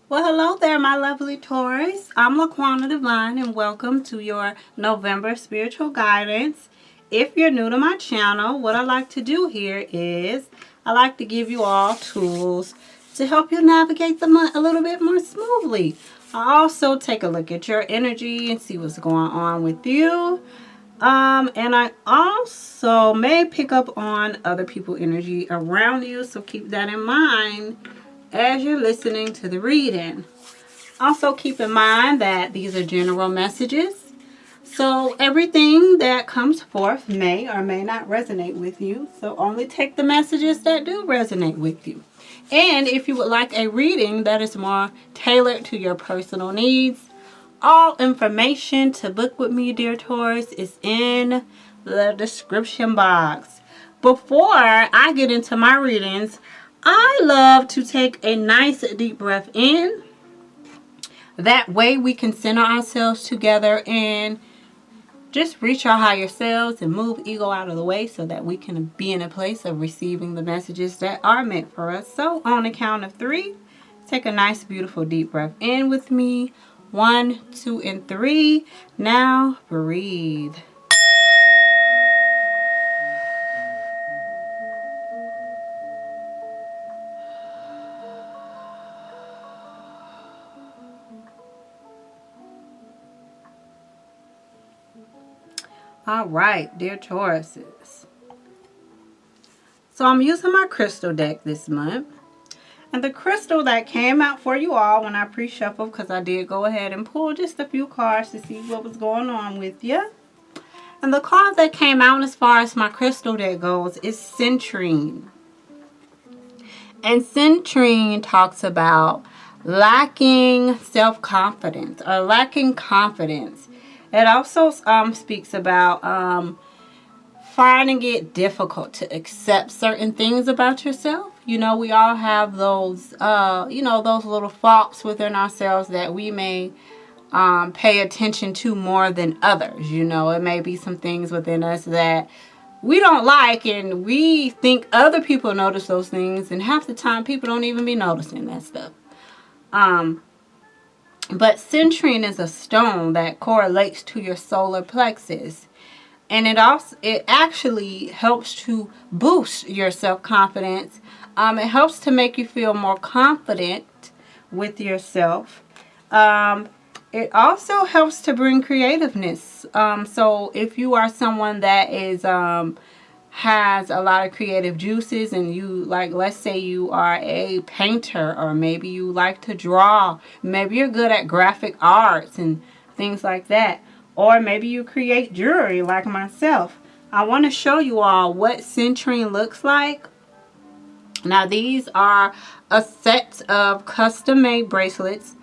Well, hello there, my lovely Taurus. I'm laquannadivine, and welcome to your November spiritual guidance. If you're new to my channel, what I like to do here is I like to give you all tools to help you navigate the month a little bit more smoothly. I also take a look at your energy and see what's going on with you. And I also may pick up on other people's energy around you, so keep that in mind as you're listening to the reading. Also keep in mind that these are general messages, so everything that comes forth may or may not resonate with you, so only take the messages that do resonate with you. And if you would like a reading that is more tailored to your personal needs, all information to book with me, dear Taurus, is in the description box. Before I get into my readings, I love to take a nice deep breath in. That way we can center ourselves together and just reach our higher selves and move ego out of the way so that we can be in a place of receiving the messages that are meant for us. So on the count of 3, take a nice beautiful deep breath in with me. 1, 2, and 3. Now breathe. All right, dear Tauruses. So I'm using my crystal deck this month. And the crystal that came out for you all when I pre-shuffled, because I did go ahead and pull just a few cards to see what was going on with you. And the card that came out as far as my crystal deck goes is Citrine. And Citrine talks about lacking self-confidence or lacking confidence. It also speaks about finding it difficult to accept certain things about yourself. You know, we all have those, those little faults within ourselves that we may pay attention to more than others. You know, it may be some things within us that we don't like, and we think other people notice those things, and half the time people don't even be noticing that stuff. But citrine is a stone that correlates to your solar plexus. And it actually helps to boost your self-confidence. It helps to make you feel more confident with yourself. It also helps to bring creativeness. So if you are someone that is has a lot of creative juices, and you, like, let's say you are a painter, or maybe you like to draw, maybe you're good at graphic arts and things like that. Or maybe you create jewelry like myself. I want to show you all what citrine looks like. Now, these are a set of custom-made bracelets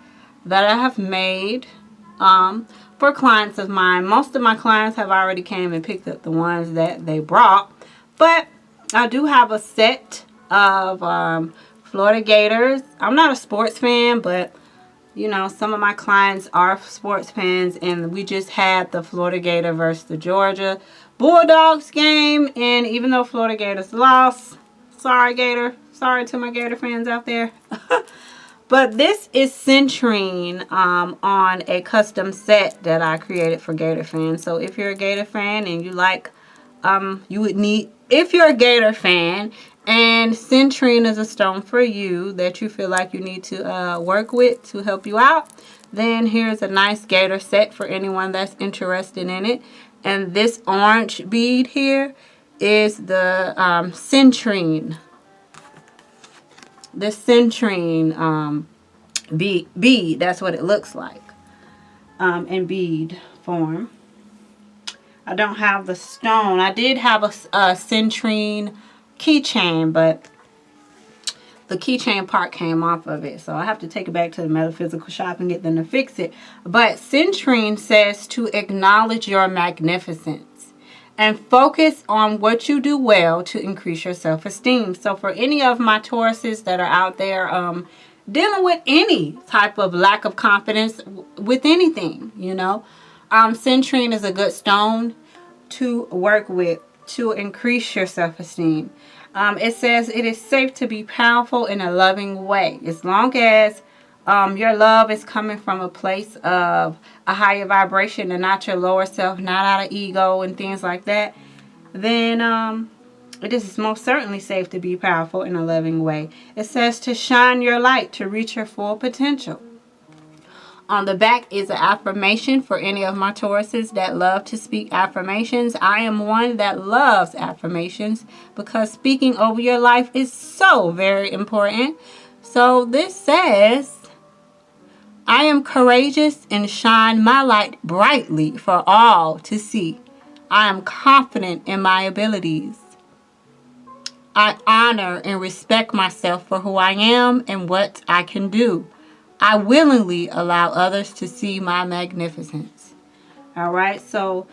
that I have made for clients of mine. Most of my clients have already came and picked up the ones that they brought. But I do have a set of Florida Gators. I'm not a sports fan, but you know, some of my clients are sports fans, and we just had the Florida Gator versus the Georgia Bulldogs game, and even though Florida Gators lost, sorry Gator, sorry to my Gator fans out there, but this is citrine on a custom set that I created for Gator fans. So if you're a Gator fan and you like, if you're a Gator fan and citrine is a stone for you that you feel like you need to work with to help you out, then here's a nice Gator set for anyone that's interested in it. And this orange bead here is the citrine. The citrine bead, that's what it looks like in bead form. I don't have the stone. I did have a citrine keychain, but the keychain part came off of it, so I have to take it back to the metaphysical shop and get them to fix it. But citrine says to acknowledge your magnificence and focus on what you do well to increase your self-esteem. So for any of my Tauruses that are out there dealing with any type of lack of confidence with anything, you know, citrine is a good stone to work with to increase your self-esteem. It says it is safe to be powerful in a loving way as long as your love is coming from a place of a higher vibration and not your lower self, not out of ego and things like that, then it is most certainly safe to be powerful in a loving way. It says to shine your light to reach your full potential. On the back is an affirmation for any of my Tauruses that love to speak affirmations. I am one that loves affirmations because speaking over your life is so very important. So this says, I am courageous and shine my light brightly for all to see. I am confident in my abilities. I honor and respect myself for who I am and what I can do. I willingly allow others to see my magnificence. All right, so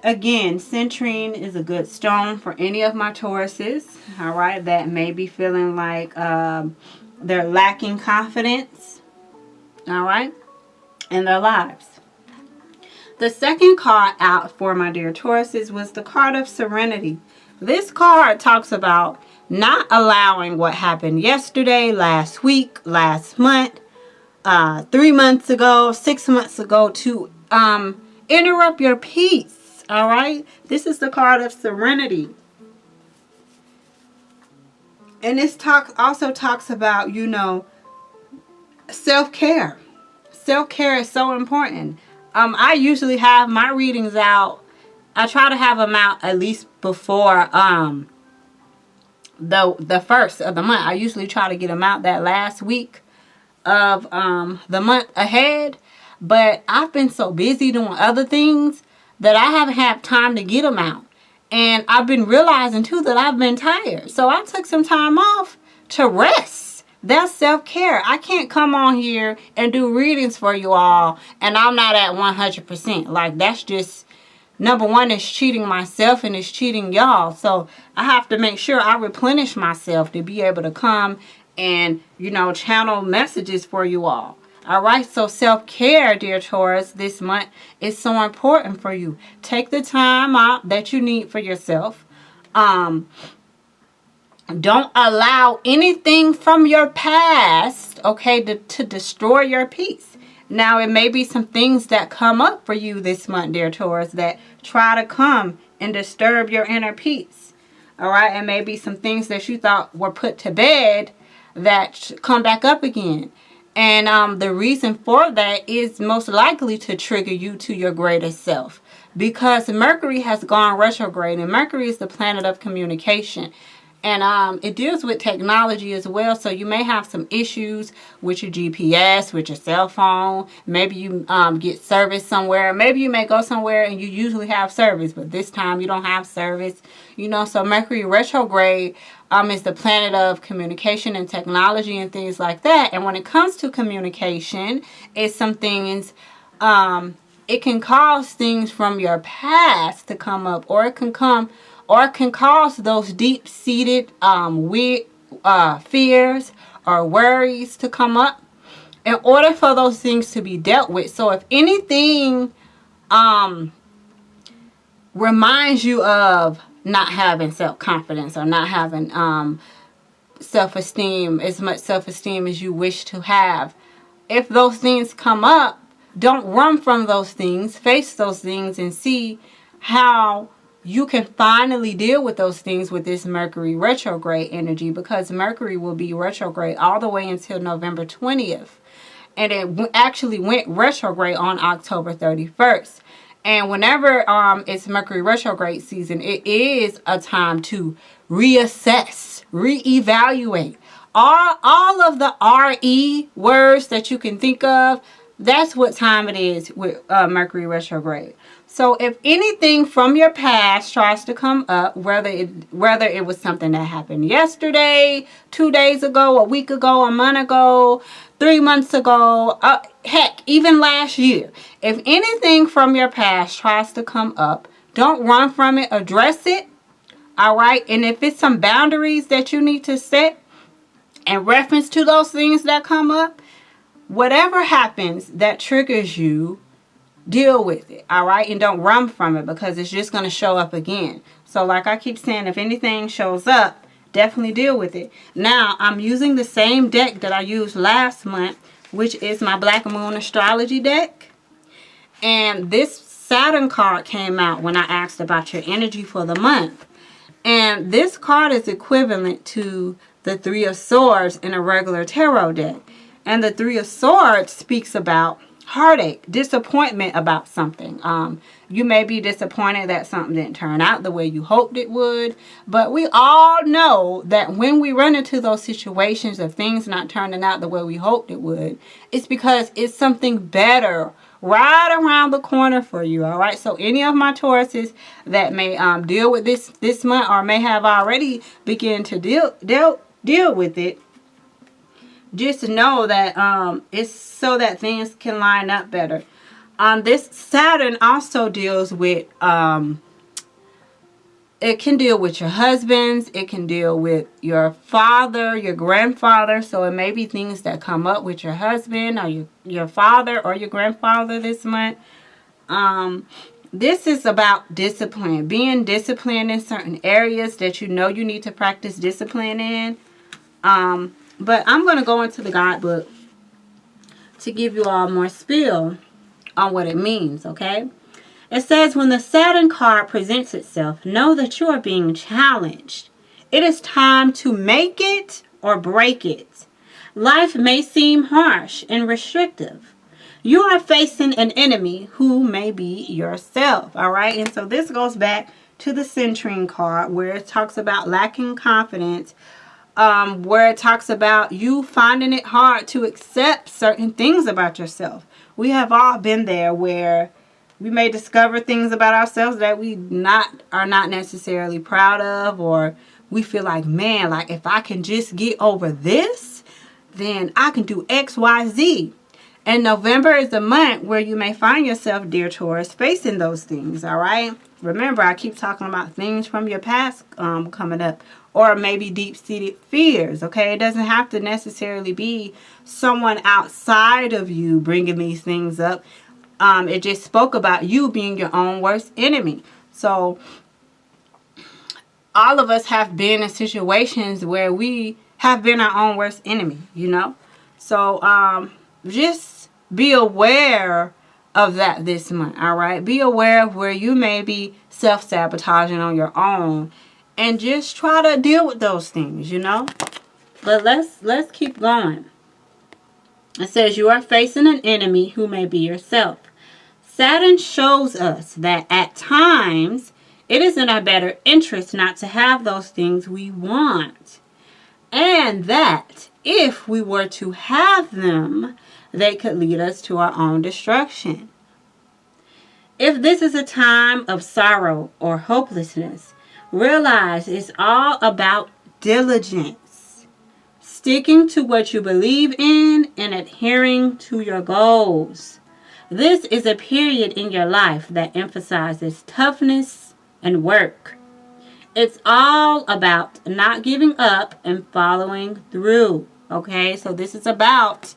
again, citrine is a good stone for any of my Tauruses, all right, that may be feeling like they're lacking confidence, all right, in their lives. The second card out for my dear Tauruses was the card of serenity. This card talks about not allowing what happened yesterday, last week, last month, 3 months ago, 6 months ago to interrupt your peace. All right. This is the card of serenity. And this also talks about, self-care. Self-care is so important. I usually have my readings out. I try to have them out at least before the first of the month. I usually try to get them out that last week of the month ahead. But I've been so busy doing other things that I haven't had time to get them out. And I've been realizing too that I've been tired. So I took some time off to rest. That's self-care. I can't come on here and do readings for you all and I'm not at 100%. Like, that's just, number one, it's cheating myself and it's cheating y'all. So I have to make sure I replenish myself to be able to come and, channel messages for you all. All right, so self-care, dear Taurus, this month is so important for you. Take the time out that you need for yourself. Don't allow anything from your past, okay, to destroy your peace. Now, it may be some things that come up for you this month, dear Taurus, that try to come and disturb your inner peace. All right, and maybe some things that you thought were put to bed that come back up again. And the reason for that is most likely to trigger you to your greatest self. Because Mercury has gone retrograde, and Mercury is the planet of communication. And it deals with technology as well. So you may have some issues with your GPS, with your cell phone. Maybe you get service somewhere. Maybe you may go somewhere and you usually have service, but this time you don't have service. So Mercury retrograde is the planet of communication and technology and things like that. And when it comes to communication, it's some things, it can cause things from your past to come up, or it can cause those deep-seated fears or worries to come up in order for those things to be dealt with. So if anything reminds you of not having self-confidence or not having self-esteem, as much self-esteem as you wish to have, if those things come up, don't run from those things. Face those things and see how you can finally deal with those things with this Mercury retrograde energy, because Mercury will be retrograde all the way until November 20th. And it actually went retrograde on October 31st. And whenever it's Mercury retrograde season, it is a time to reassess, reevaluate. All of the RE words that you can think of, that's what time it is with Mercury retrograde. So if anything from your past tries to come up, whether it was something that happened yesterday, 2 days ago, a week ago, a month ago, 3 months ago, heck, even last year, if anything from your past tries to come up, don't run from it, address it, all right? And if it's some boundaries that you need to set in reference to those things that come up, whatever happens that triggers you, deal with it, all right? And don't run from it, because it's just going to show up again. So like I keep saying, if anything shows up definitely deal with it. Now, I'm using the same deck that I used last month, which is my Black Moon Astrology deck. And this Saturn card came out when I asked about your energy for the month. And this card is equivalent to the Three of Swords in a regular tarot deck. And the Three of Swords speaks about heartache, disappointment about something. You may be disappointed that something didn't turn out the way you hoped it would. But we all know that when we run into those situations of things not turning out the way we hoped it would, it's because it's something better right around the corner for you. All right, so any of my Tauruses that may deal with this month, or may have already begun to deal with it, just know that it's so that things can line up better. This Saturn also deals with it can deal with your husbands, it can deal with your father, your grandfather. So it may be things that come up with your husband or your father or your grandfather this month. This is about discipline, being disciplined in certain areas that you know you need to practice discipline in. But I'm going to go into the guidebook to give you all more spiel on what it means, okay? It says, when the Saturn card presents itself, know that you are being challenged. It is time to make it or break it. Life may seem harsh and restrictive. You are facing an enemy who may be yourself, all right? And so this goes back to the Centurion card, where it talks about lacking confidence, where it talks about you finding it hard to accept certain things about yourself. We have all been there where we may discover things about ourselves that we are not necessarily proud of, or we feel like, man, like if I can just get over this, then I can do X, Y, Z. And November is a month where you may find yourself, dear Taurus, facing those things, all right? Remember, I keep talking about things from your past coming up, or maybe deep-seated fears, okay? It doesn't have to necessarily be someone outside of you bringing these things up. It just spoke about you being your own worst enemy. So all of us have been in situations where we have been our own worst enemy, you know. So just be aware of that this month, all right? Be aware of where you may be self-sabotaging on your own, and just try to deal with those things, you know. But let's keep going. It says you are facing an enemy who may be yourself. Saturn shows us that at times it is in our better interest not to have those things we want. And that if we were to have them, they could lead us to our own destruction. If this is a time of sorrow or hopelessness, realize it's all about diligence, sticking to what you believe in and adhering to your goals. This is a period in your life that emphasizes toughness and work. It's all about not giving up and following through. Okay, so this is about,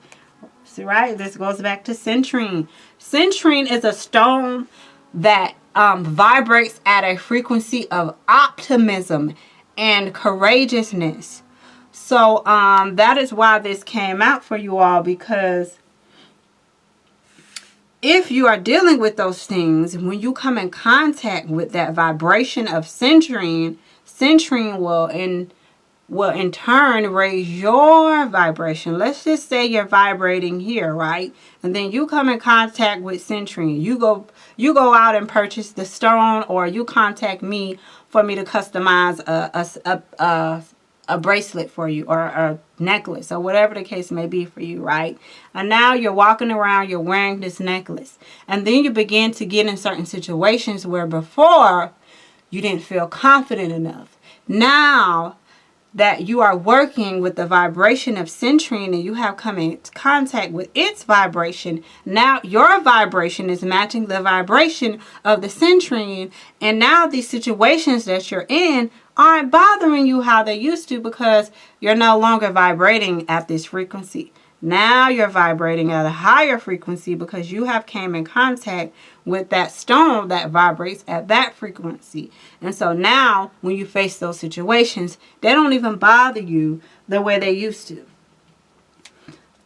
see, right? This goes back to citrine. Citrine is a stone that vibrates at a frequency of optimism and courageousness. So that is why this came out for you all, because if you are dealing with those things, when you come in contact with that vibration of citrine, citrine will in turn raise your vibration. Let's just say you're vibrating here, right? And then you come in contact with citrine. You go out and purchase the stone, or you contact me for me to customize a bracelet for you, or a necklace, or whatever the case may be for you, right? And now you're walking around, you're wearing this necklace, and then you begin to get in certain situations where before you didn't feel confident enough. Now that you are working with the vibration of citrine and you have come in contact with its vibration, now your vibration is matching the vibration of the citrine, and now these situations that you're in aren't bothering you how they used to, because you're no longer vibrating at this frequency. Now you're vibrating at a higher frequency because you have came in contact with that stone that vibrates at that frequency. And so now when you face those situations, they don't even bother you the way they used to.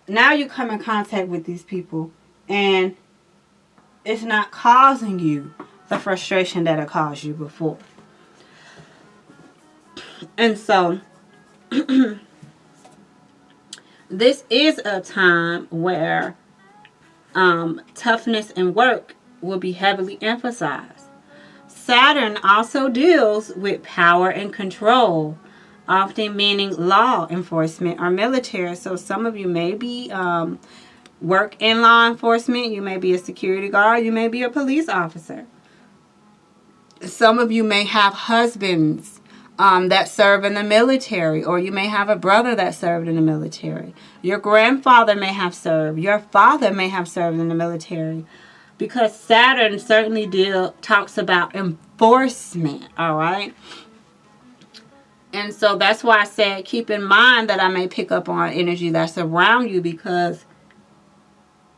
Now you come in contact with these people and it's not causing you the frustration that it caused you before. And so this is a time where toughness and work will be heavily emphasized. Saturn also deals with power and control, often meaning law enforcement or military. So some of you may be work in law enforcement. You may be a security guard. You may be a police officer. Some of you may have husbands that serve in the military, or you may have a brother that served in the military. Your grandfather may have served. Your father may have served in the military. Because Saturn certainly talks about enforcement, all right? And so that's why I said keep in mind that I may pick up on energy that's around you, because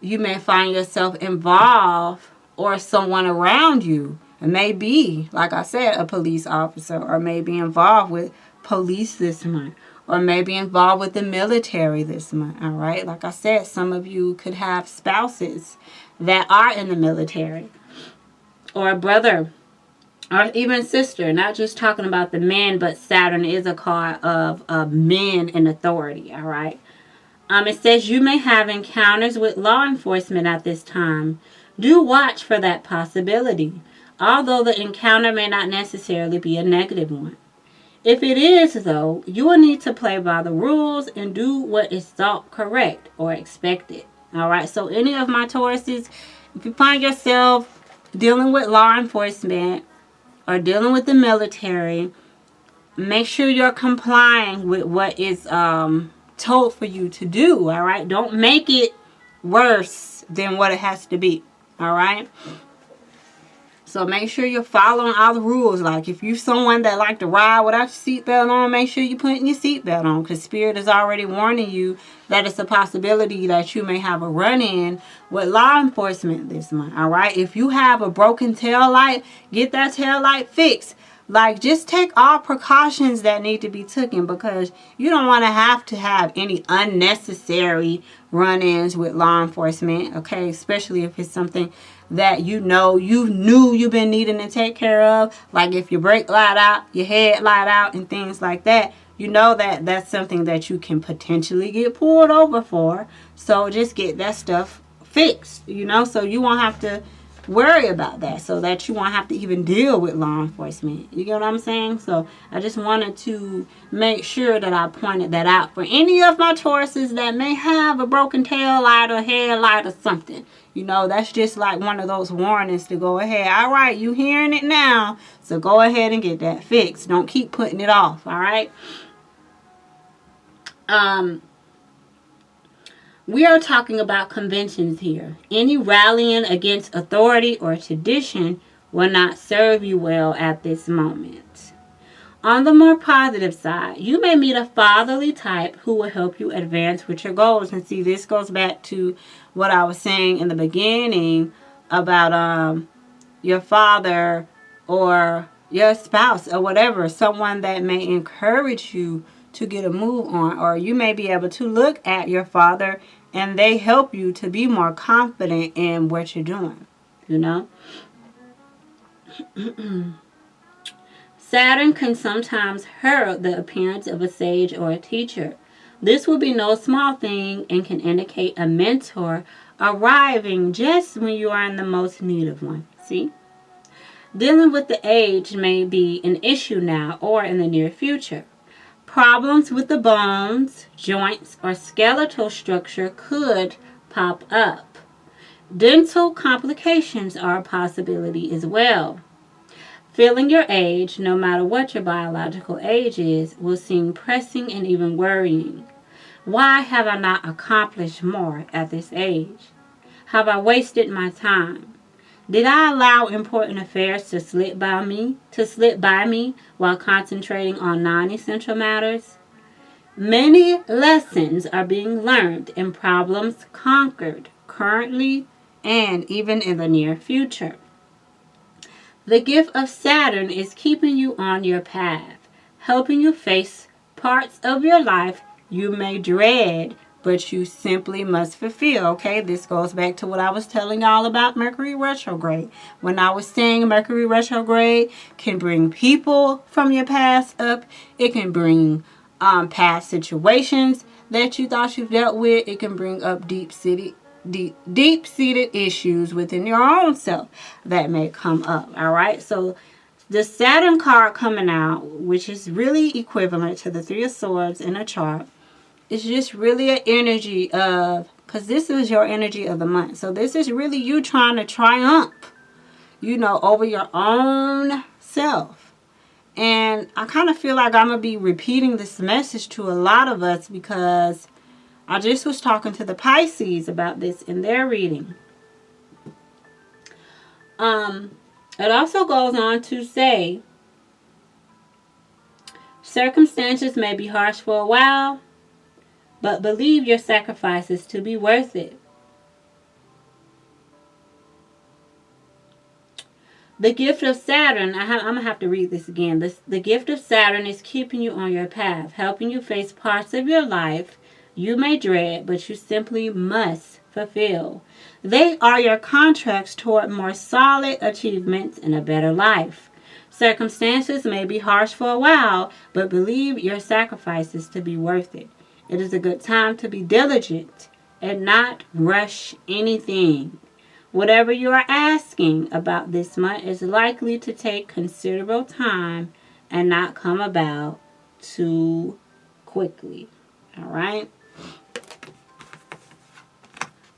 you may find yourself involved, or someone around you. It may be, like I said, a police officer, or may be involved with police this month, or may be involved with the military this month, all right? Like I said, some of you could have spouses that are in the military, or a brother, or even sister. Not just talking about the men, but Saturn is a card of men in authority, all right? It says you may have encounters with law enforcement at this time. Do watch for that possibility, although the encounter may not necessarily be a negative one. If it is, though, you will need to play by the rules and do what is thought correct or expected. All right, so any of my Tauruses, if you find yourself dealing with law enforcement or dealing with the military, make sure you're complying with what is told for you to do, all right? Don't make it worse than what it has to be, all right? So make sure you're following all the rules. Like if you're someone that like to ride without your seatbelt on, make sure you're putting your seatbelt on, because Spirit is already warning you that it's a possibility that you may have a run-in with law enforcement this month, all right? If you have a broken tail light, get that tail light fixed. Like, just take all precautions that need to be taken, because you don't want to have any unnecessary run-ins with law enforcement, okay? Especially if it's something that you knew you've been needing to take care of. Like if your brake light out, your head light out, and things like that. You know that that's something that you can potentially get pulled over for. So just get that stuff fixed, you know, so you won't have to worry about that, so that you won't have to even deal with law enforcement. You get what I'm saying? So I just wanted to make sure that I pointed that out for any of my Tauruses that may have a broken tail light or headlight or something. You know, that's just like one of those warnings to go ahead. All right, you hearing it now, so go ahead and get that fixed. Don't keep putting it off, all right? We are talking about conventions here. Any rallying against authority or tradition will not serve you well at this moment. On the more positive side, you may meet a fatherly type who will help you advance with your goals. And see, this goes back to what I was saying in the beginning about your father or your spouse or whatever, someone that may encourage you to get a move on, or you may be able to look at your father and they help you to be more confident in what you're doing, you know. Saturn can sometimes herald the appearance of a sage or a teacher. This will be no small thing and can indicate a mentor arriving just when you are in the most need of one. See? Dealing with the age may be an issue now or in the near future. Problems with the bones, joints, or skeletal structure could pop up. Dental complications are a possibility as well. Feeling your age, no matter what your biological age is, will seem pressing and even worrying. Why have I not accomplished more at this age? Have I wasted my time? Did I allow important affairs to slip by me while concentrating on non-essential matters? Many lessons are being learned and problems conquered currently and even in the near future. The gift of Saturn is keeping you on your path, helping you face parts of your life you may dread, but you simply must fulfill. Okay, this goes back to what I was telling y'all about Mercury retrograde. When I was saying Mercury retrograde can bring people from your past up, it can bring past situations that you thought you dealt with. It can bring up deep-seated issues within your own self that may come up. All right, so the Saturn card coming out, which is really equivalent to the Three of Swords in a chart, is just really an energy of, because this is your energy of the month, so this is really you trying to triumph, over your own self. And I kind of feel like I'm going to be repeating this message to a lot of us, because I just was talking to the Pisces about this in their reading. It also goes on to say, circumstances may be harsh for a while, but believe your sacrifices to be worth it. The gift of Saturn, I'm going to have to read this again. The gift of Saturn is keeping you on your path, helping you face parts of your life you may dread, but you simply must fulfill. They are your contracts toward more solid achievements and a better life. Circumstances may be harsh for a while, but believe your sacrifices to be worth it. It is a good time to be diligent and not rush anything. Whatever you are asking about this month is likely to take considerable time and not come about too quickly. All right.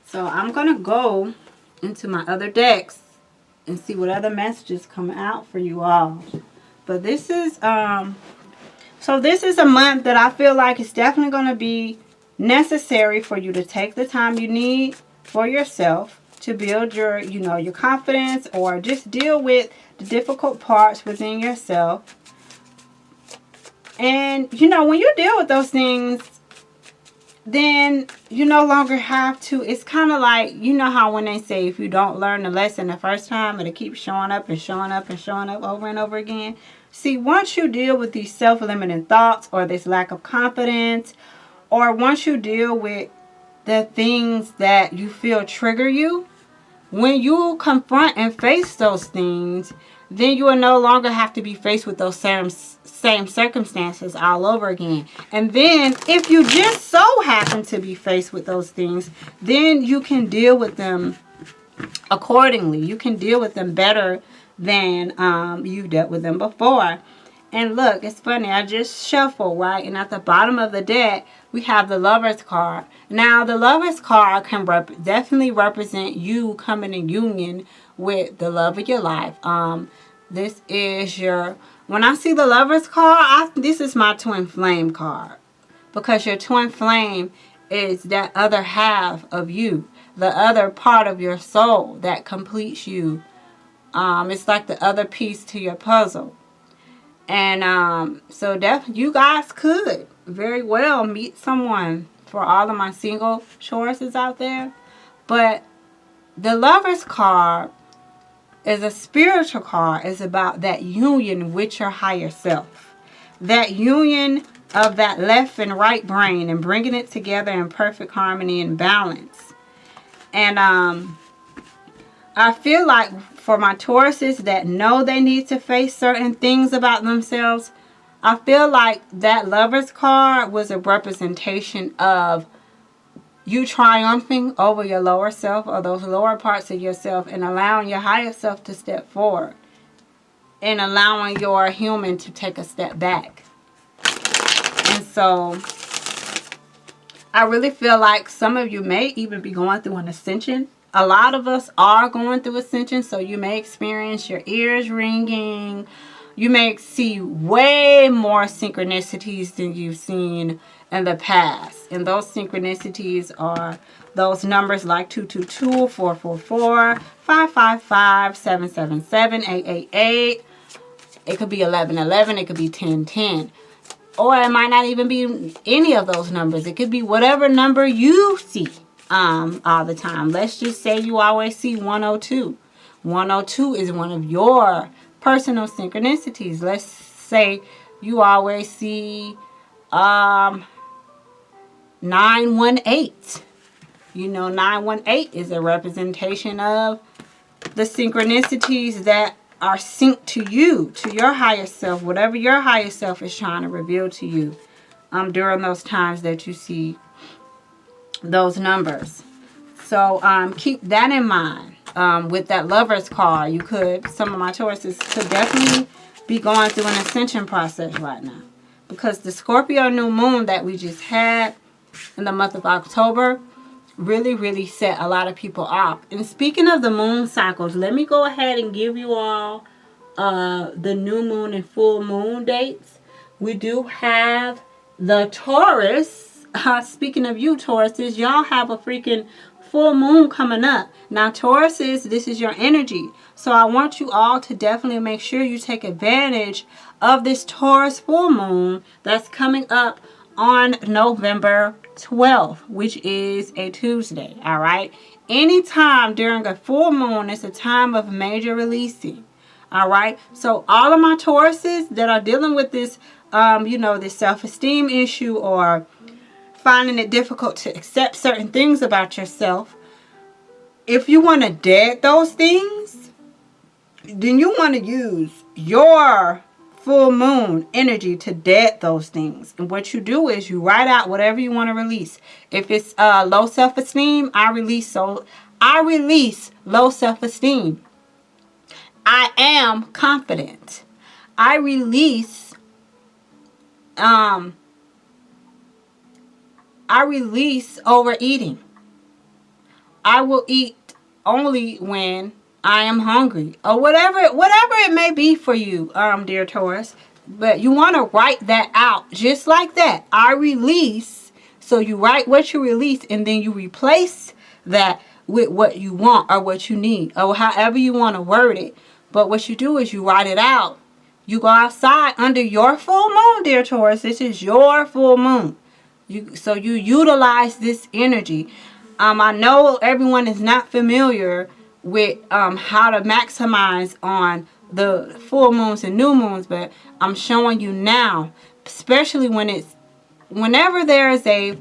So I'm going to go into my other decks and see what other messages come out for you all. But this is, so this is a month that I feel like it's definitely going to be necessary for you to take the time you need for yourself to build your, your confidence, or just deal with the difficult parts within yourself. And, when you deal with those things, then you no longer have to, it's kind of like, how when they say if you don't learn the lesson the first time, it'll keep showing up and showing up and showing up over and over again. See, once you deal with these self-limiting thoughts, or this lack of confidence, or once you deal with the things that you feel trigger you, when you confront and face those things, then you will no longer have to be faced with those same circumstances all over again. And then if you just so happen to be faced with those things, then you can deal with them accordingly. You can deal with them better than you dealt with them before. And look, it's funny, I just shuffle, right? And at the bottom of the deck, we have the Lover's card. Now, the Lover's card can definitely represent you coming in union with the love of your life. This is your, when I see the Lover's card, this is my twin flame card. Because your twin flame is that other half of you, the other part of your soul that completes you. It's like the other piece to your puzzle. And so you guys could very well meet someone, for all of my single choices out there. But the Lover's card is a spiritual card. It's about that union with your higher self. That union of that left and right brain, and bringing it together in perfect harmony and balance. And I feel like for my Tauruses that know they need to face certain things about themselves, I feel like that Lover's card was a representation of you triumphing over your lower self, or those lower parts of yourself, and allowing your higher self to step forward, and allowing your human to take a step back. And so I really feel like some of you may even be going through an ascension. A lot of us are going through ascension, so you may experience your ears ringing. You may see way more synchronicities than you've seen in the past. And those synchronicities are those numbers like 222, 444, 555, 777, 888. It could be 1111. It could be 1010. Or it might not even be any of those numbers. It could be whatever number you see all the time. Let's just say you always see 102. 102 is one of your personal synchronicities. Let's say you always see 918. You know, 918 is a representation of the synchronicities that are synced to you, to your higher self, whatever your higher self is trying to reveal to you during those times that you see those numbers. So keep that in mind. With that Lover's card, some of my Tauruses could definitely be going through an ascension process right now. Because the Scorpio new moon that we just had in the month of October really, really set a lot of people off. And speaking of the moon cycles, let me go ahead and give you all the new moon and full moon dates. We do have the Taurus. Speaking of you, Tauruses, y'all have a freaking full moon coming up. Now, Tauruses, this is your energy. So I want you all to definitely make sure you take advantage of this Taurus full moon that's coming up on November 12th, which is a Tuesday. All right. Anytime during a full moon is a time of major releasing. All right. So all of my Tauruses that are dealing with this, this self-esteem issue or finding it difficult to accept certain things about yourself, if you want to dead those things, then you want to use your full moon energy to dead those things. And what you do is you write out whatever you want to release. If it's low self-esteem, I release low self-esteem. I am confident. I release overeating. I will eat only when I am hungry, or whatever it may be for you, dear Taurus. But you want to write that out just like that. I release. So you write what you release, and then you replace that with what you want or what you need, or however you want to word it. But what you do is you write it out. You go outside under your full moon, dear Taurus. This is your full moon. So you utilize this energy. I know everyone is not familiar with how to maximize on the full moons and new moons, but I'm showing you now, especially whenever there's a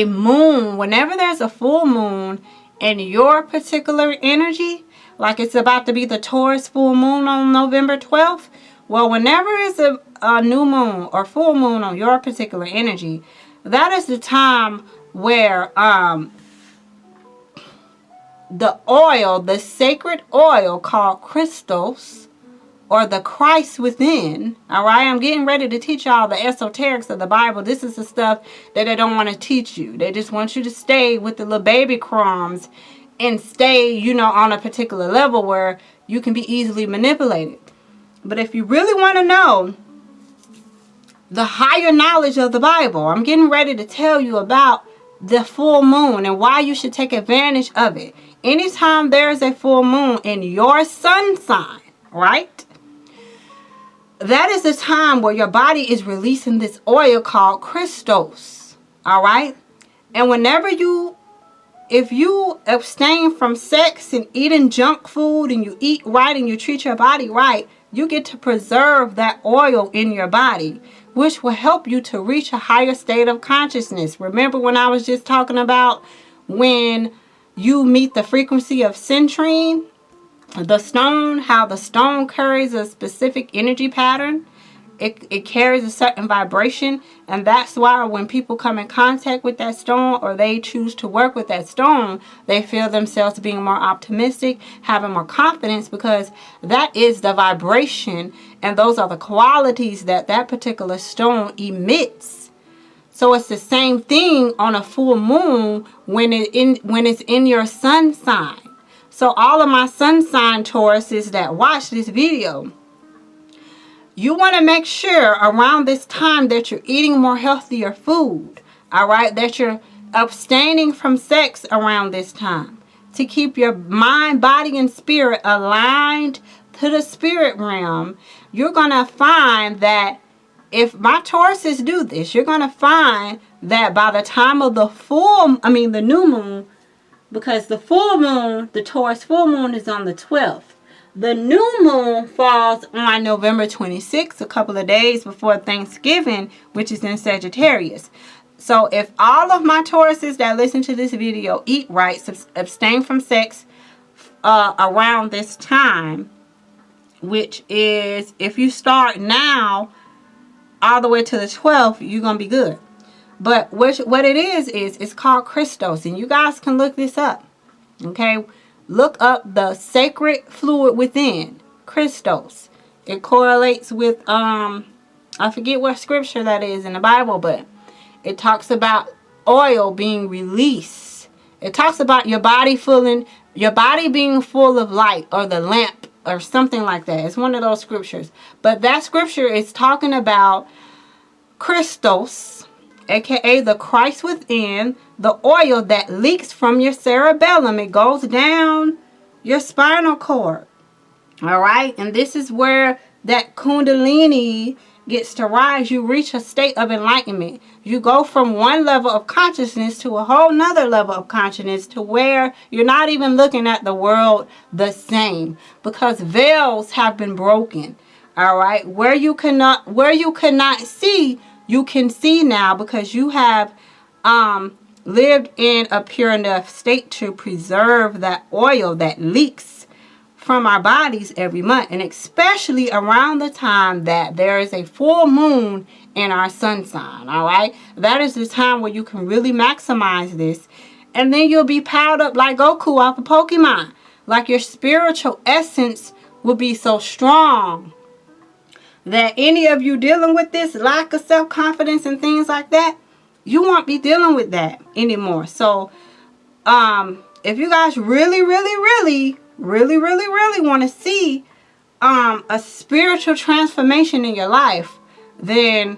moon, whenever there's a full moon in your particular energy, like it's about to be the Taurus full moon on November 12th. Well, whenever it's a new moon or full moon on your particular energy, that is the time where the sacred oil called crystals, or the Christ within. All right, I'm getting ready to teach y'all the esoterics of the Bible. This is the stuff that they don't want to teach you. They just want you to stay with the little baby crumbs and stay, on a particular level where you can be easily manipulated. But if you really want to know the higher knowledge of the Bible, I'm getting ready to tell you about the full moon and why you should take advantage of it. Anytime there is a full moon in your sun sign, right? That is the time where your body is releasing this oil called crystals. All right? And if you abstain from sex and eating junk food, and you eat right and you treat your body right, you get to preserve that oil in your body, which will help you to reach a higher state of consciousness. Remember when I was just talking about when you meet the frequency of citrine, the stone, how the stone carries a specific energy pattern. It carries a certain vibration, and that's why when people come in contact with that stone, or they choose to work with that stone, they feel themselves being more optimistic, having more confidence, because that is the vibration, and those are the qualities that particular stone emits. So it's the same thing on a full moon when it's in your sun sign. So all of my sun sign Tauruses that watch this video, you want to make sure around this time that you're eating more healthier food. All right, that you're abstaining from sex around this time, to keep your mind, body, and spirit aligned to the spirit realm. You're going to find that if my Tauruses do this, you're going to find that by the time of the new moon, because the full moon, the Taurus full moon is on the 12th. The new moon falls on November 26th, a couple of days before Thanksgiving, which is in Sagittarius. So if all of my Tauruses that listen to this video eat right, abstain from sex around this time, which is, if you start now all the way to the 12th, you're going to be good. But what it is it's called Christos, and you guys can look this up. Okay? Look up the sacred fluid within, Christos. It correlates with, I forget what scripture that is in the Bible, but it talks about oil being released. It talks about your body being full of light, or the lamp, or something like that. It's one of those scriptures. But that scripture is talking about Christos, aka the Christ within, the oil that leaks from your cerebellum. It goes down your spinal cord. Alright? And this is where that kundalini gets to rise. You reach a state of enlightenment. You go from one level of consciousness to a whole nother level of consciousness, to where you're not even looking at the world the same, because veils have been broken. Alright? Where you could not see, you can see now, because you have lived in a pure enough state to preserve that oil that leaks from our bodies every month, and especially around the time that there is a full moon in our sun sign. All right, that is the time where you can really maximize this, and then you'll be powered up like Goku off of Pokemon. Like, your spiritual essence will be so strong that any of you dealing with this lack of self-confidence and things like that, you won't be dealing with that anymore. So if you guys really want to see a spiritual transformation in your life, then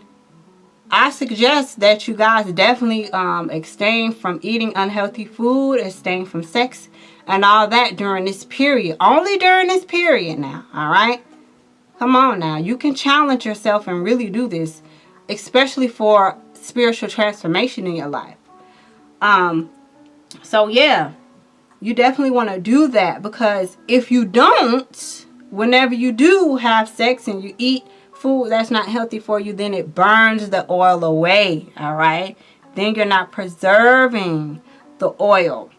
I suggest that you guys definitely abstain from eating unhealthy food, abstain from sex and all that during this period. Only during this period now. All right, come on now, you can challenge yourself and really do this, especially for spiritual transformation in your life. So yeah, you definitely want to do that, because if you don't, whenever you do have sex and you eat food that's not healthy for you, then it burns the oil away. All right, then you're not preserving the oil,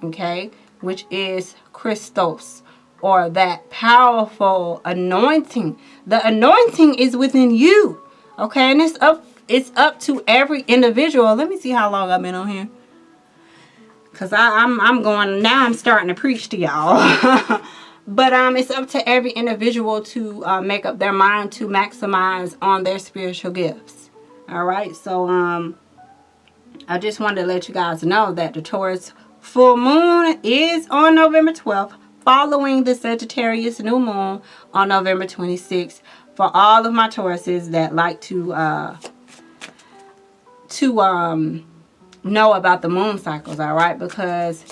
okay, which is Christos, or that powerful anointing. The anointing is within you, okay, and it's up to every individual. Let me see how long I've been on here, because I'm starting to preach to y'all. But it's up to every individual to make up their mind to maximize on their spiritual gifts. All right, so I just wanted to let you guys know that the Taurus full moon is on November 12th, following the Sagittarius new moon on November 26th. For all of my Tauruses that like to know about the moon cycles, all right, because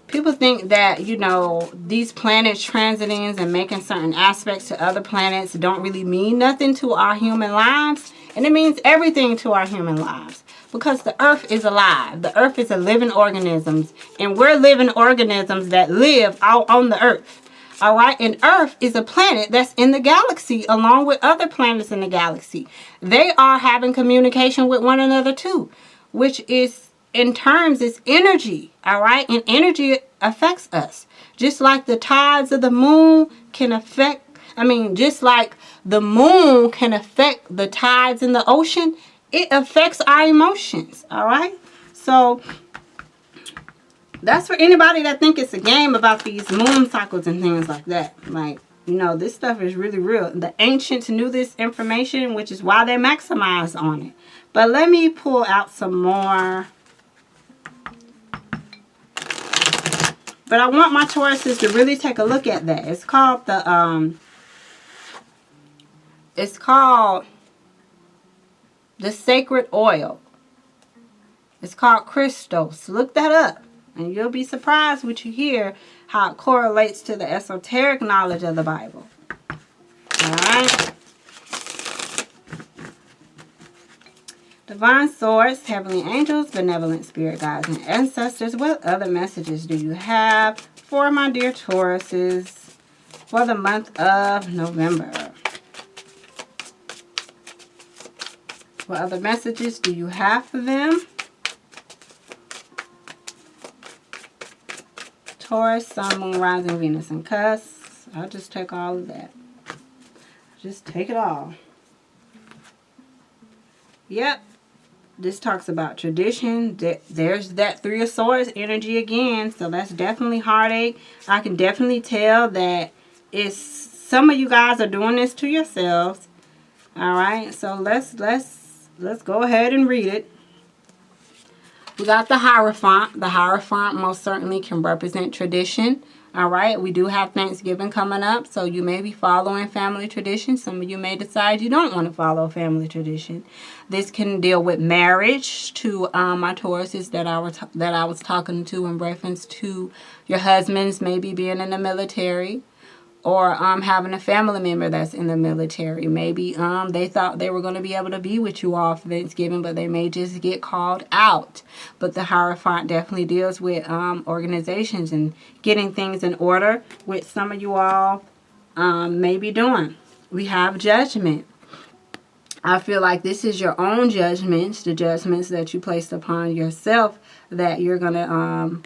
people think that, you know, these planets transiting and making certain aspects to other planets don't really mean nothing to our human lives, and it means everything to our human lives, because the earth is alive. The earth is a living organism, and we're living organisms that live out on the earth. All right, and Earth is a planet that's in the galaxy along with other planets in the galaxy. They are having communication with one another too, which is, in terms, is energy. All right, and energy affects us. Just like the tides of the moon can affect, just like the moon can affect the tides in the ocean, it affects our emotions. All right, so that's for anybody that think it's a game about these moon cycles and things like that. Like, you know, this stuff is really real. The ancients knew this information, which is why they maximized on it. But let me pull out some more. But I want my Tauruses to really take a look at that. It's called the sacred oil. It's called Christos. Look that up. And you'll be surprised what you hear, how it correlates to the esoteric knowledge of the Bible. Alright? Divine Source, Heavenly Angels, Benevolent Spirit Guides, and Ancestors, what other messages do you have for my dear Tauruses for the month of November? What other messages do you have for them? Taurus, Sun, Moon, Rising, Venus, and Cusp. I'll just take all of that. Just take it all. Yep. This talks about tradition. There's that Three of Swords energy again. So that's definitely heartache. I can definitely tell that it's some of you guys are doing this to yourselves. All right. So let's go ahead and read it. We got the Hierophant. The Hierophant most certainly can represent tradition. All right, we do have Thanksgiving coming up, so you may be following family tradition. Some of you may decide you don't want to follow family tradition. This can deal with marriage to my Tauruses that I was talking to in reference to your husbands maybe being in the military, or having a family member that's in the military. Maybe they thought they were going to be able to be with you all for Thanksgiving, but they may just get called out. But the Hierophant definitely deals with organizations and getting things in order, which some of you all may be doing. We have Judgment. I feel like this is your own judgments, the judgments that you placed upon yourself, that you're going to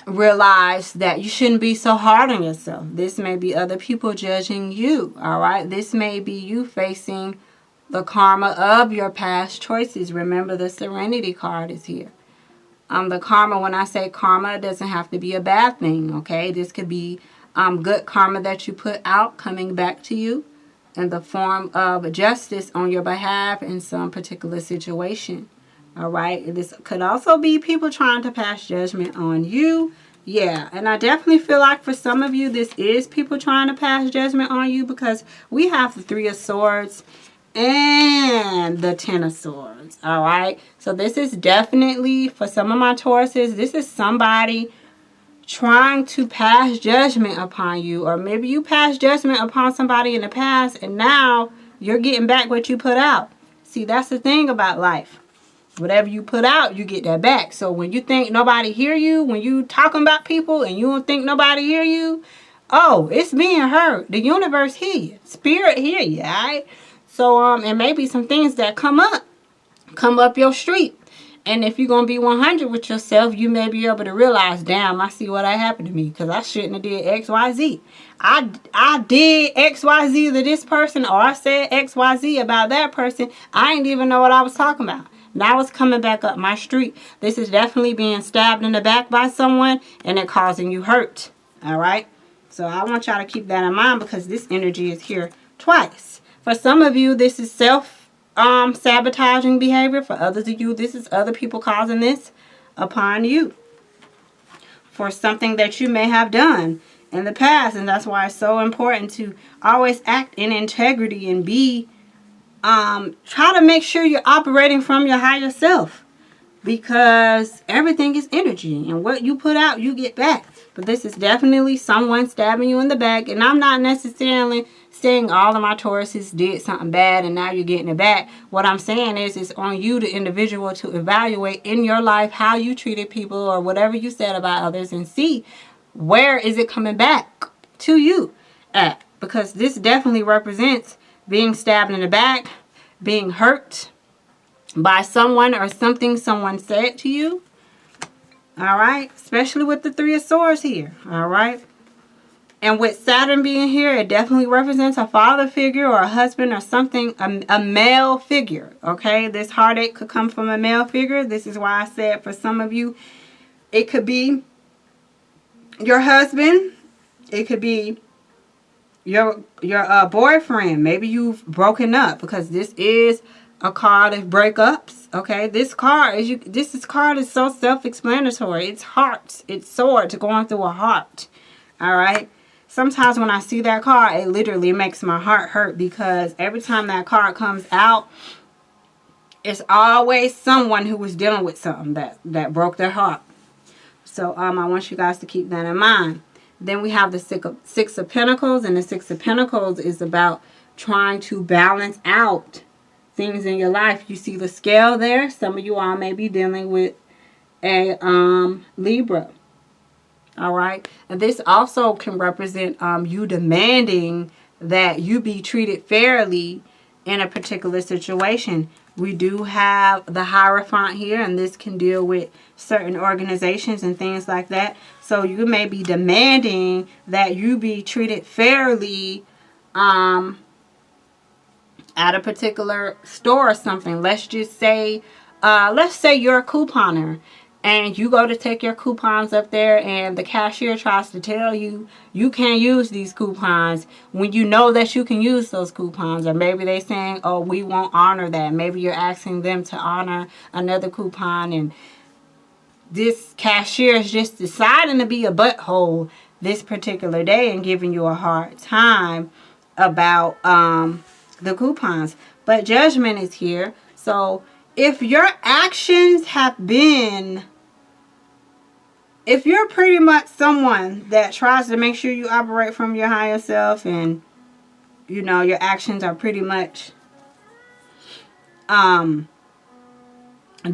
realize that you shouldn't be so hard on yourself. This may be other people judging you. All right, this may be you facing the karma of your past choices. Remember, the Serenity card is here. The karma, when I say karma, it doesn't have to be a bad thing. Okay, this could be good karma that you put out coming back to you in the form of justice on your behalf in some particular situation. All right. This could also be people trying to pass judgment on you. Yeah. And I definitely feel like for some of you, this is people trying to pass judgment on you, because we have the Three of Swords and the Ten of Swords. All right. So this is definitely, for some of my Tauruses, this is somebody trying to pass judgment upon you. Or maybe you passed judgment upon somebody in the past, and now you're getting back what you put out. See, that's the thing about life. Whatever you put out, you get that back. So when you think nobody hear you, when you talking about people and you don't think nobody hear you, oh, it's being heard. The universe hear you. Spirit hear you, all right? So, and maybe some things that come up your street. And if you're going to be 100 with yourself, you may be able to realize, damn, I see what happened to me, because I shouldn't have did X, Y, Z. I did X, Y, Z to this person, or I said X, Y, Z about that person. I didn't even know what I was talking about. Now it's coming back up my street. This is definitely being stabbed in the back by someone and it causing you hurt. All right. So I want y'all to keep that in mind, because this energy is here twice. For some of you, this is sabotaging behavior. For others of you, this is other people causing this upon you for something that you may have done in the past. And that's why it's so important to always act in integrity and be try to make sure you're operating from your higher self, because everything is energy, and what you put out, you get back. But this is definitely someone stabbing you in the back, and I'm not necessarily saying all of my Tauruses did something bad and now you're getting it back. What I'm saying is it's on you, the individual, to evaluate in your life how you treated people or whatever you said about others, and see where is it coming back to you at, because this definitely represents being stabbed in the back, being hurt by someone or something someone said to you. All right. Especially with the Three of Swords here. All right. And with Saturn being here, it definitely represents a father figure or a husband or something, a male figure. Okay. This heartache could come from a male figure. This is why I said for some of you, it could be your husband. It could be your boyfriend. Maybe you've broken up, because this is a card of breakups. Okay, this card is so self-explanatory. It's hearts, it's swords going through a heart. All right. Sometimes when I see that card, it literally makes my heart hurt, because every time that card comes out, it's always someone who was dealing with something that broke their heart. So I want you guys to keep that in mind. Then we have the Six of Pentacles, and the Six of Pentacles is about trying to balance out things in your life. You see the scale there? Some of you all may be dealing with a Libra. All right. And this also can represent you demanding that you be treated fairly in a particular situation. We do have the Hierophant here, and this can deal with certain organizations and things like that. So you may be demanding that you be treated fairly at a particular store or something. Let's just say, let's say you're a couponer and you go to take your coupons up there and the cashier tries to tell you you can't use these coupons when you know that you can use those coupons. Or maybe they're saying, oh, we won't honor that. Maybe you're asking them to honor another coupon, and this cashier is just deciding to be a butthole this particular day and giving you a hard time about the coupons. But Judgment is here. So if your actions have been, if you're pretty much someone that tries to make sure you operate from your higher self, and you know your actions are pretty much done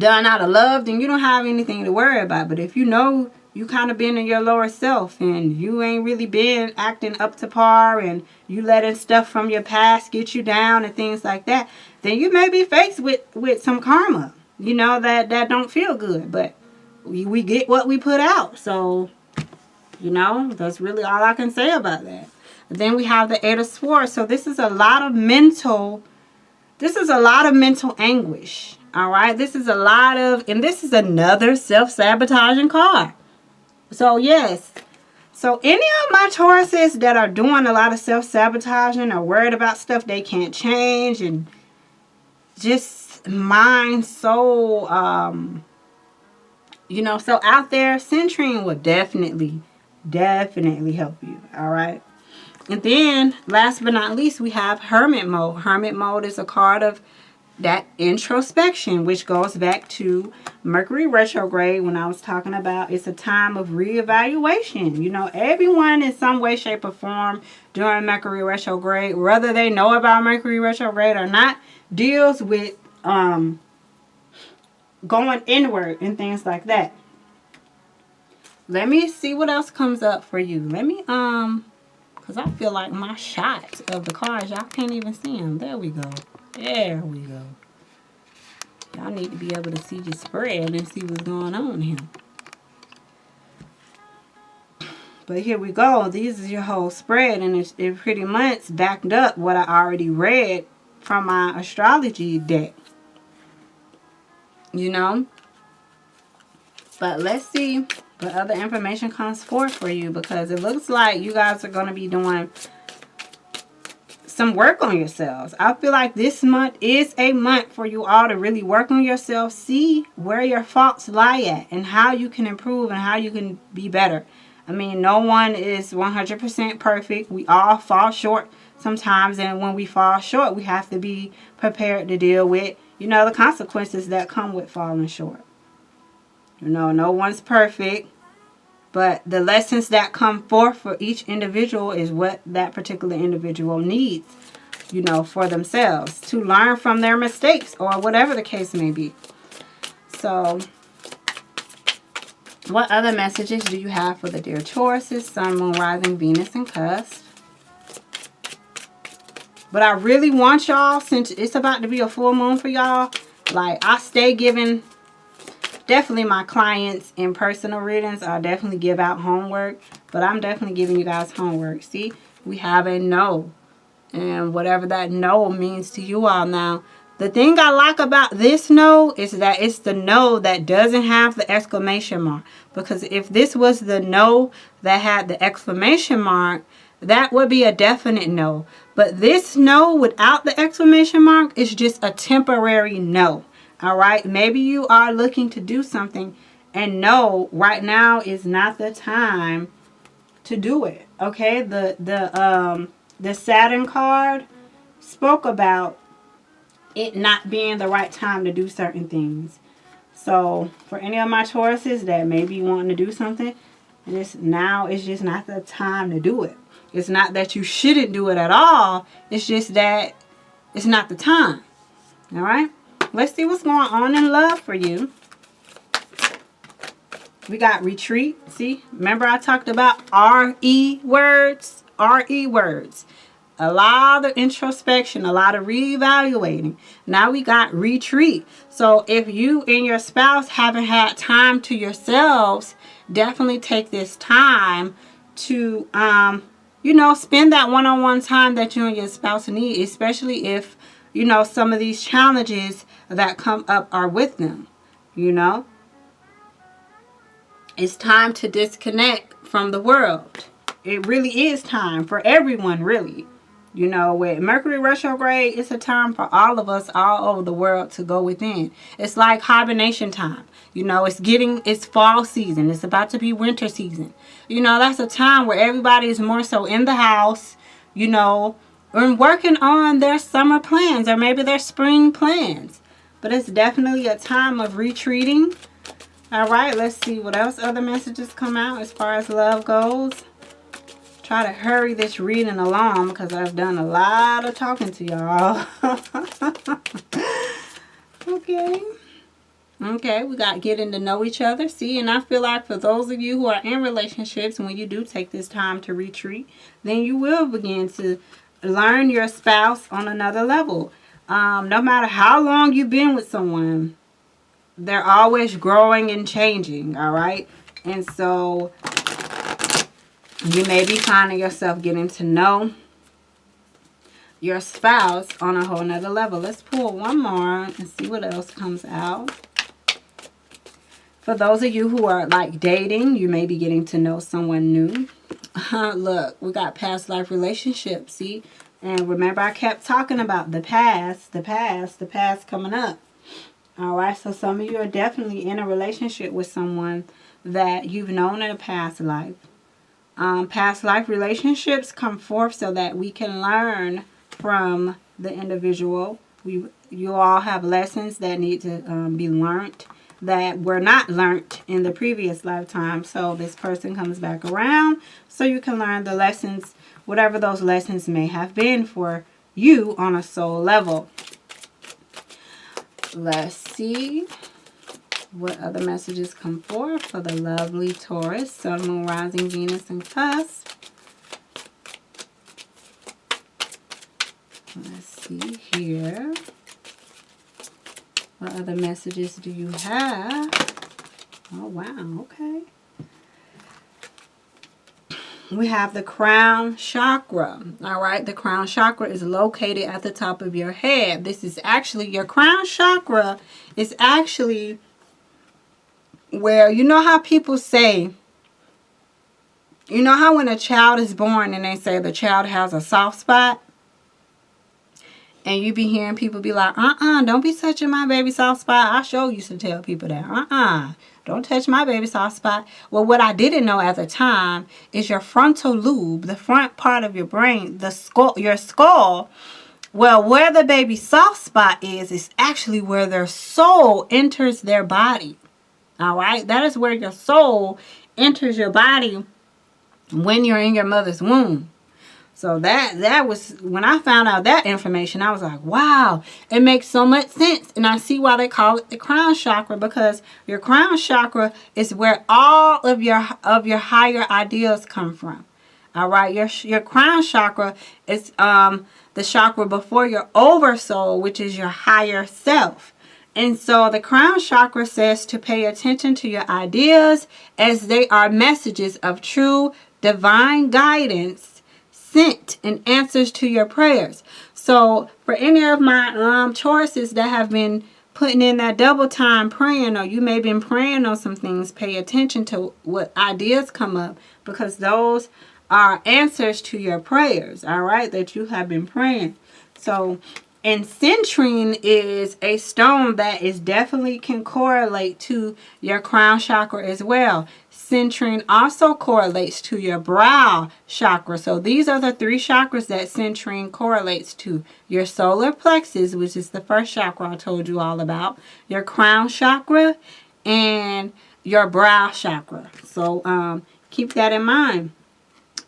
out of love, then you don't have anything to worry about. But if you know you kind of been in your lower self and you ain't really been acting up to par, and you letting stuff from your past get you down and things like that, then you may be faced with some karma, you know, that don't feel good. But we get what we put out. So, you know, that's really all I can say about that. And then we have the Eight of Swords. So this is a lot of mental anguish. All right. This is a lot of, and this is another self-sabotaging card. So yes. So any of my Tauruses that are doing a lot of self-sabotaging or worried about stuff they can't change, and just mind so you know, so out there, centering will definitely help you. All right. And then last but not least, we have Hermit Mode. Hermit Mode is a card of that introspection, which goes back to Mercury retrograde when I was talking about it's a time of reevaluation. You know, everyone in some way, shape, or form during Mercury retrograde, whether they know about Mercury retrograde or not, deals with going inward and things like that. Let me see what else comes up for you. Let me because I feel like my shots of the cards, y'all can't even see them. There we go. There we go. Y'all need to be able to see your spread and see what's going on here. But here we go. This is your whole spread, and it pretty much backed up what I already read from my astrology deck. You know? But let's see what other information comes forth for you, because it looks like you guys are going to be doing some work on yourselves. I feel like this month is a month for you all to really work on yourself, see where your faults lie at and how you can improve and how you can be better. I mean, no one is 100% perfect. We all fall short sometimes, and when we fall short, we have to be prepared to deal with, you know, the consequences that come with falling short. You know, no one's perfect, but the lessons that come forth for each individual is what that particular individual needs, you know, for themselves to learn from their mistakes or whatever the case may be. So, what other messages do you have for the dear Tauruses, Sun, Moon, Rising, Venus, and Cusp? But I really want y'all, since it's about to be a full moon for y'all, like I stay giving, definitely my clients in personal readings, I definitely give out homework, but I'm definitely giving you guys homework. See, we have a no, and whatever that no means to you all. Now, the thing I like about this no is that it's the no that doesn't have the exclamation mark, because if this was the no that had the exclamation mark, that would be a definite no. But this no without the exclamation mark is just a temporary no. All right. Maybe you are looking to do something, and no, right now is not the time to do it. Okay. The Saturn card spoke about it not being the right time to do certain things. So for any of my Tauruses that may be wanting to do something, now is just not the time to do it. It's not that you shouldn't do it at all. It's just that it's not the time. All right. Let's see what's going on in love for you. We got retreat. See, remember I talked about RE words? RE words. A lot of introspection, a lot of reevaluating. Now we got retreat. So if you and your spouse haven't had time to yourselves, definitely take this time to, you know, spend that one-on-one time that you and your spouse need, especially if, you know, some of these challenges that come up are with them, you know. It's time to disconnect from the world. It really is time for everyone, really. You know, with Mercury retrograde, it's a time for all of us all over the world to go within. It's like hibernation time. You know, it's fall season. It's about to be winter season. You know, that's a time where everybody is more so in the house, you know, and working on their summer plans or maybe their spring plans. But it's definitely a time of retreating. All right, let's see what else other messages come out as far as love goes. Try to hurry this reading along because I've done a lot of talking to y'all. Okay, we got getting to know each other. See, and I feel like for those of you who are in relationships, when you do take this time to retreat, then you will begin to learn your spouse on another level. No matter how long you've been with someone, they're always growing and changing, all right? And so you may be finding yourself getting to know your spouse on a whole nother level. Let's pull one more and see what else comes out. For those of you who are like dating, you may be getting to know someone new. Look, we got past life relationships, see? And remember I kept talking about the past coming up. All right, so some of you are definitely in a relationship with someone that you've known in a past life. Past life relationships come forth so that we can learn from the individual. You all have lessons that need to be learned that were not learned in the previous lifetime. So this person comes back around so you can learn the lessons, whatever those lessons may have been for you on a soul level. Let's see what other messages come forth for the lovely Taurus, Sun, Moon, Rising, Venus, and Cusp. Let's see here. What other messages do you have? Oh, wow. Okay. We have the crown chakra. All right. The crown chakra is located at the top of your head. This is actually, your crown chakra is actually where, you know how people say, you know how when a child is born and they say the child has a soft spot? And you be hearing people be like, don't be touching my baby soft spot. I sure used to tell people that. Don't touch my baby soft spot. Well, what I didn't know at the time is your frontal lobe, the front part of your brain, the skull, your skull. Well, where the baby soft spot is actually where their soul enters their body. All right? That is where your soul enters your body when you're in your mother's womb. So that was, when I found out that information, I was like, wow, it makes so much sense. And I see why they call it the crown chakra, because your crown chakra is where all of your higher ideas come from. All right, your crown chakra is the chakra before your oversoul, which is your higher self. And so the crown chakra says to pay attention to your ideas as they are messages of true divine guidance sent in answers to your prayers. So for any of my Tauruses that have been putting in that double time praying, or you may have been praying on some things, pay attention to what ideas come up, because those are answers to your prayers, all right, that you have been praying. So, and citrine is a stone that is definitely can correlate to your crown chakra as well. Citrine also correlates to your brow chakra. So these are the three chakras that citrine correlates to. Your solar plexus, which is the first chakra I told you all about, your crown chakra, and your brow chakra. So keep that in mind.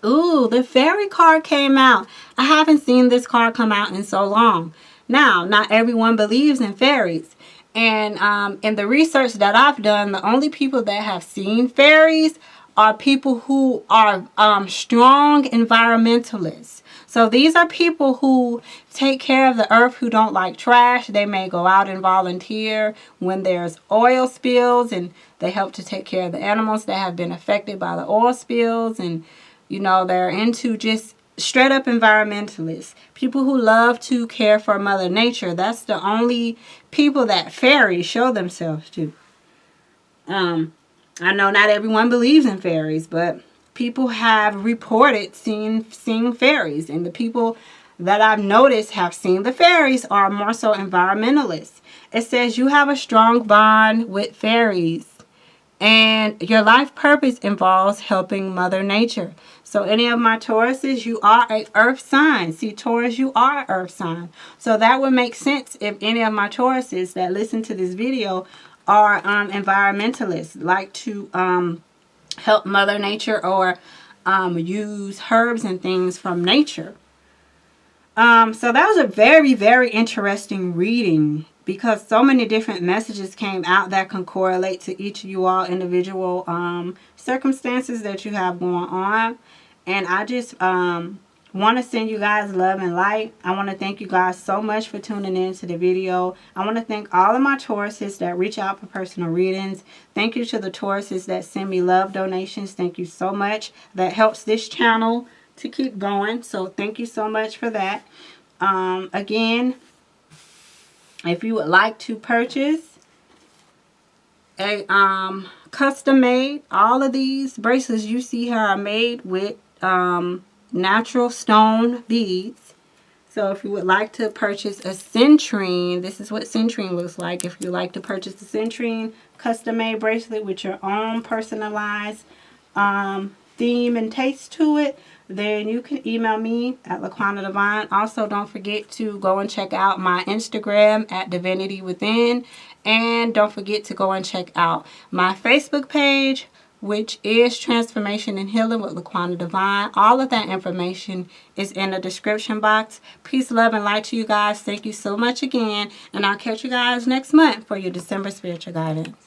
Ooh, the fairy card came out. I haven't seen this card come out in so long. Now, not everyone believes in fairies. And in the research that I've done, the only people that have seen fairies are people who are strong environmentalists. So these are people who take care of the earth, who don't like trash. They may go out and volunteer when there's oil spills, and they help to take care of the animals that have been affected by the oil spills. And, you know, they're into just straight up environmentalists. People who love to care for Mother Nature. That's the only people that fairies show themselves to. I know not everyone believes in fairies, but people have reported seeing fairies. And the people that I've noticed have seen the fairies are more so environmentalists. It says you have a strong bond with fairies, and your life purpose involves helping Mother Nature. So any of my Tauruses, you are a earth sign. See, Taurus, you are an earth sign. So that would make sense if any of my Tauruses that listen to this video are environmentalists, like to help Mother Nature, or use herbs and things from nature. So that was a very, very interesting reading, because so many different messages came out that can correlate to each of you all individual circumstances that you have going on. And I just want to send you guys love and light. I want to thank you guys so much for tuning in to the video. I want to thank all of my Tauruses that reach out for personal readings. Thank you to the Tauruses that send me love donations. Thank you so much. That helps this channel to keep going. So thank you so much for that. Again, if you would like to purchase a custom made, all of these bracelets you see here are made with natural stone beads. So if you would like to purchase a citrine, this is what citrine looks like. If you like to purchase a citrine custom made bracelet with your own personalized theme and taste to it, then you can email me at laquannadivine. Also, don't forget to go and check out my Instagram at Divinity Within. And don't forget to go and check out my Facebook page, which is Transformation and Healing with laquannadivine. All of that information is in the description box. Peace, love, and light to you guys. Thank you so much again. And I'll catch you guys next month for your December spiritual guidance.